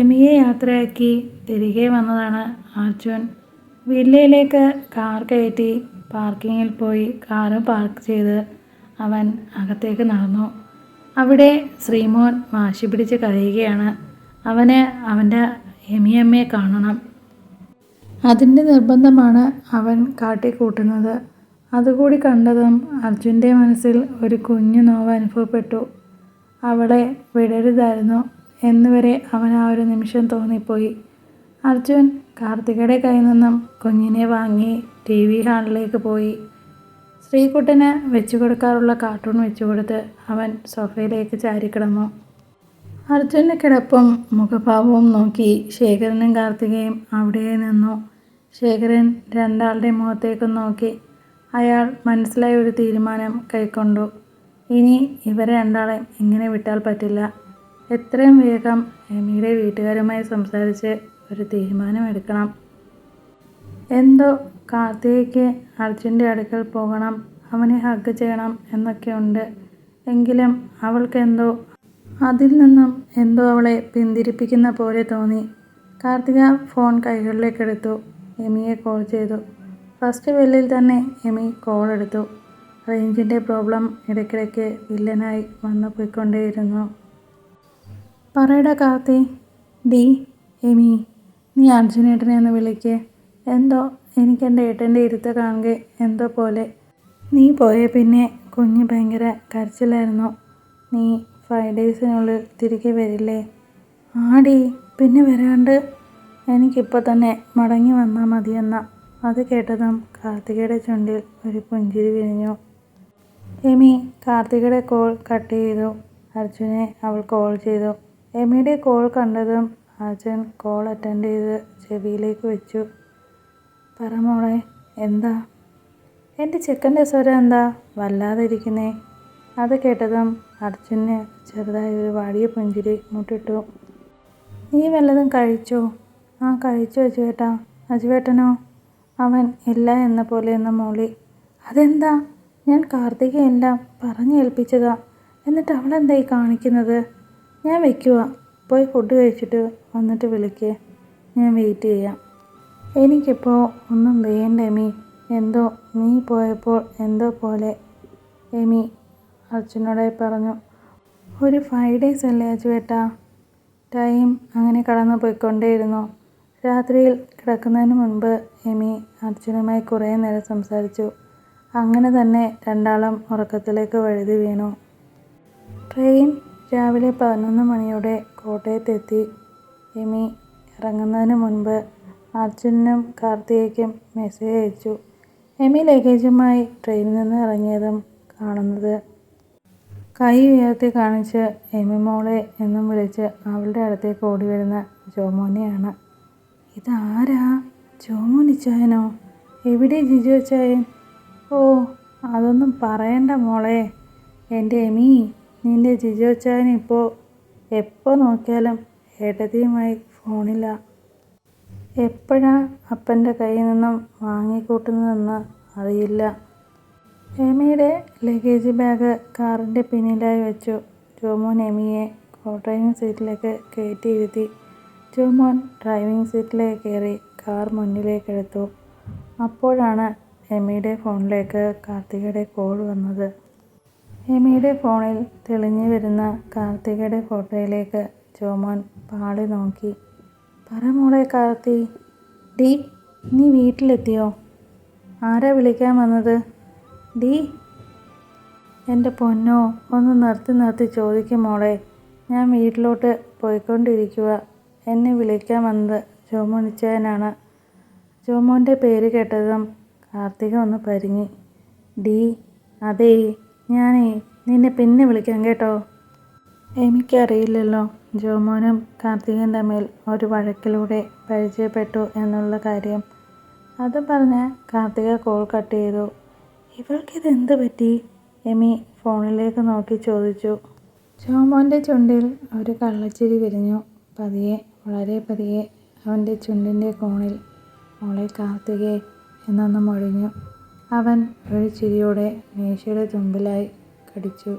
എമിയെ യാത്രയാക്കി തിരികെ വന്നതാണ് അർജുൻ. വില്ലയിലേക്ക് കാർ കയറ്റി പാർക്കിങ്ങിൽ പോയി കാറ് പാർക്ക് ചെയ്ത് അവൻ അകത്തേക്ക് നടന്നു. അവിടെ ശ്രീമോൻ വാശി പിടിച്ച് കരയുകയാണ്. അവന് അവൻ്റെ എമിയമ്മയെ കാണണം. അതിൻ്റെ നിർബന്ധമാണ് അവൻ കാട്ടിക്കൂട്ടുന്നത്. അതുകൂടി കണ്ടതും അർജുൻ്റെ മനസ്സിൽ ഒരു കുഞ്ഞു നോവ് അനുഭവപ്പെട്ടു. അവളെ വിടരുതായിരുന്നു എന്നുവരെ അവൻ ആ ഒരു നിമിഷം തോന്നിപ്പോയി. അർജുൻ കാർത്തികയുടെ കയ്യിൽ നിന്നും കുഞ്ഞിനെ വാങ്ങി TV ഹാളിലേക്ക് പോയി. ശ്രീകുട്ടന് വെച്ചു കൊടുക്കാറുള്ള കാർട്ടൂൺ വെച്ചുകൊടുത്ത് അവൻ സോഫയിലേക്ക് ചാരിക്കിടന്നു. അർജുൻ്റെ കിടപ്പും മുഖഭാവവും നോക്കി ശേഖരനും കാർത്തികയും അവിടെ നിന്നു. ശേഖരൻ രണ്ടാളുടെ മുഖത്തേക്കും നോക്കി. അയാൾ മനസ്സിലായ ഒരു തീരുമാനം കൈക്കൊണ്ടു. ഇനി ഇവരെ രണ്ടാളെയും ഇങ്ങനെ വിട്ടാൽ പറ്റില്ല. എത്രയും വേഗം എമിയുടെ വീട്ടുകാരുമായി സംസാരിച്ച് ഒരു തീരുമാനമെടുക്കണം. എന്തോ കാർത്തികയ്ക്ക് അർജുൻ്റെ അടുക്കൽ പോകണം, അവനെ ഹഗ് ചെയ്യണം എന്നൊക്കെയുണ്ട്. എങ്കിലും അവൾക്കെന്തോ അതിൽ നിന്നും എന്തോ അവളെ പിന്തിരിപ്പിക്കുന്ന പോലെ തോന്നി. കാർത്തിക ഫോൺ കൈകളിലേക്കെടുത്തു. എമിയെ കോൾ ചെയ്തു. ഫസ്റ്റ് ബെല്ലിൽ തന്നെ എമി കോൾ എടുത്തു. റേഞ്ചിൻ്റെ പ്രോബ്ലം ഇടയ്ക്കിടയ്ക്ക് വില്ലനായി വന്നു പോയിക്കൊണ്ടേയിരുന്നു. പറയടാ കാർത്തി. ഡി എമി, നീ അർജുനേട്ടനെ ഒന്ന് വിളിക്ക്. എന്തോ എനിക്കെൻ്റെ ഏട്ടൻ്റെ ഇരുത്ത കാണുക എന്തോ പോലെ. നീ പോയ പിന്നെ കുഞ്ഞ് ഭയങ്കര കരച്ചിലായിരുന്നു. നീ 5 ഡേയ്സിനുള്ളിൽ തിരികെ വരില്ലേ? ആടി, പിന്നെ വരാണ്ട്. എനിക്കിപ്പോൾ തന്നെ മടങ്ങി വന്നാൽ മതിയെന്ന. അത് കേട്ടതും കാർത്തികയുടെ ചുണ്ടിൽ ഒരു പുഞ്ചിരി വിരിഞ്ഞു. എമി കാർത്തികയുടെ കോൾ കട്ട് ചെയ്തു. അർജുനെ അവൾ കോൾ ചെയ്തു. എമിയുടെ കോൾ കണ്ടതും അർജുൻ കോൾ അറ്റൻഡ് ചെയ്ത് ചെവിയിലേക്ക് വെച്ചു. പറ മോളെ, എന്താ? എൻ്റെ ചെക്കൻ്റെ സ്വരം എന്താ വല്ലാതെ ഇരിക്കുന്നേ? അത് കേട്ടതും അർജുന് ചെറുതായി ഒരു വാടിയ പുഞ്ചിരി മുട്ടിട്ടു. നീ വല്ലതും കഴിച്ചോ? ആ കഴിച്ചു അജുവേട്ടാ. അജുവേട്ടനോ? അവൻ ഇല്ല എന്ന പോലെ ഒന്ന് മൂളി. അതെന്താ? ഞാൻ കാർത്തികയെല്ലാം പറഞ്ഞേൽപ്പിച്ചതാ. എന്നിട്ട് അവളെന്തായി കാണിക്കുന്നത്? ഞാൻ വയ്ക്കുക. പോയി ഫുഡ് കഴിച്ചിട്ട് വന്നിട്ട് വിളിക്ക്. ഞാൻ വെയിറ്റ് ചെയ്യാം. എനിക്കിപ്പോൾ ഒന്നും വേണ്ട എമി. എന്തോ നീ പോയപ്പോൾ എന്തോ പോലെ. എമി അർജുനോടായി പറഞ്ഞു. ഒരു 5 ഡേയ്സ് അല്ലേ അജുവേട്ടാ? ടൈം അങ്ങനെ കടന്നു പോയിക്കൊണ്ടേയിരുന്നു. രാത്രിയിൽ കിടക്കുന്നതിന് മുൻപ് എമി അർജുനുമായി കുറേ നേരം സംസാരിച്ചു. അങ്ങനെ തന്നെ രണ്ടാളും ഉറക്കത്തിലേക്ക് വഴുതി വീണു. ട്രെയിൻ രാവിലെ 11 മണിയോടെ കോട്ടയത്തെത്തി. എമി ഇറങ്ങുന്നതിന് മുൻപ് അർജുനും കാർത്തികയ്ക്കും മെസ്സേജ് അയച്ചു. എമി ലഗേജുമായി ട്രെയിനിൽ നിന്ന് ഇറങ്ങിയതും കാണുന്നത് കൈ ഉയർത്തി കാണിച്ച് എമി മോളെ എന്നും വിളിച്ച് അവളുടെ അടുത്തേക്ക് ഓടി വരുന്ന ജോമോനെയാണ്. ഇതാരാ? ജോമോനിച്ചായനോ? എവിടെ ജിജു അച്ചായൻ? ഓ, അതൊന്നും പറയണ്ട മോളെ. എൻ്റെ എമി, നിൻ്റെ ജിജു അച്ചായൻ എപ്പോൾ നോക്കിയാലും ഏട്ടത്തിയുമായി ഫോണില്ല. എപ്പോഴാ അപ്പൻ്റെ കയ്യിൽ നിന്നും വാങ്ങിക്കൂട്ടുന്നതെന്ന് അറിയില്ല. എമിയുടെ ലഗേജ് ബാഗ് കാറിൻ്റെ പിന്നിലായി വെച്ചു. ജോമോൻ എമിയെ ഡ്രൈവിംഗ് സീറ്റിലേക്ക് കയറ്റിയിരുത്തി. ജോമോൻ ഡ്രൈവിംഗ് സീറ്റിലേക്ക് കയറി കാർ മുന്നിലേക്കെടുത്തു. അപ്പോഴാണ് എമിയുടെ ഫോണിലേക്ക് കാർത്തികയുടെ കോൾ വന്നത്. എമിയുടെ ഫോണിൽ തെളിഞ്ഞു വരുന്ന കാർത്തികയുടെ ഫോട്ടോയിലേക്ക് ജോമോൻ പാളി നോക്കി. പറ മോളെ കാർത്തി. ഡി, നീ വീട്ടിലെത്തിയോ? ആരാ വിളിക്കാൻ വന്നത്? ഡി, എൻ്റെ പൊന്നോ, ഒന്ന് നിർത്തി ചോദിക്കും മോളെ. ഞാൻ വീട്ടിലോട്ട് പോയിക്കൊണ്ടിരിക്കുക. എന്നെ വിളിക്കാൻ വന്നത് ജോമോനിച്ചായനാണ്. ജോമോൻ്റെ പേര് കേട്ടതും കാർത്തിക ഒന്ന് പരിങ്ങി. ഡി, അതേ, ഞാനേ നിന്നെ പിന്നെ വിളിക്കാം കേട്ടോ. എനിക്കറിയില്ലല്ലോ ജോമോനും കാർത്തികയും തമ്മിൽ ഒരു വഴക്കിലൂടെ പരിചയപ്പെട്ടു എന്നുള്ള കാര്യം. അതും പറഞ്ഞ് കാർത്തിക കോൾ കട്ട് ചെയ്തു. ഇവൾക്കിത് എന്ത് പറ്റി? എമി ഫോണിലേക്ക് നോക്കി ചോദിച്ചു. ജോമോൻ്റെ ചുണ്ടിൽ ഒരു കള്ളച്ചിരി വിരിഞ്ഞു. പതിയെ, വളരെ പതിയെ അവൻ്റെ ചുണ്ടിൻ്റെ കോണിൽ മോളെ കാർത്തികേ എന്നൊന്ന് മൊഴിഞ്ഞു. അവൻ ഒരു ചിരിയോടെ മീശയുടെ തുമ്പിലായി കടിച്ചു.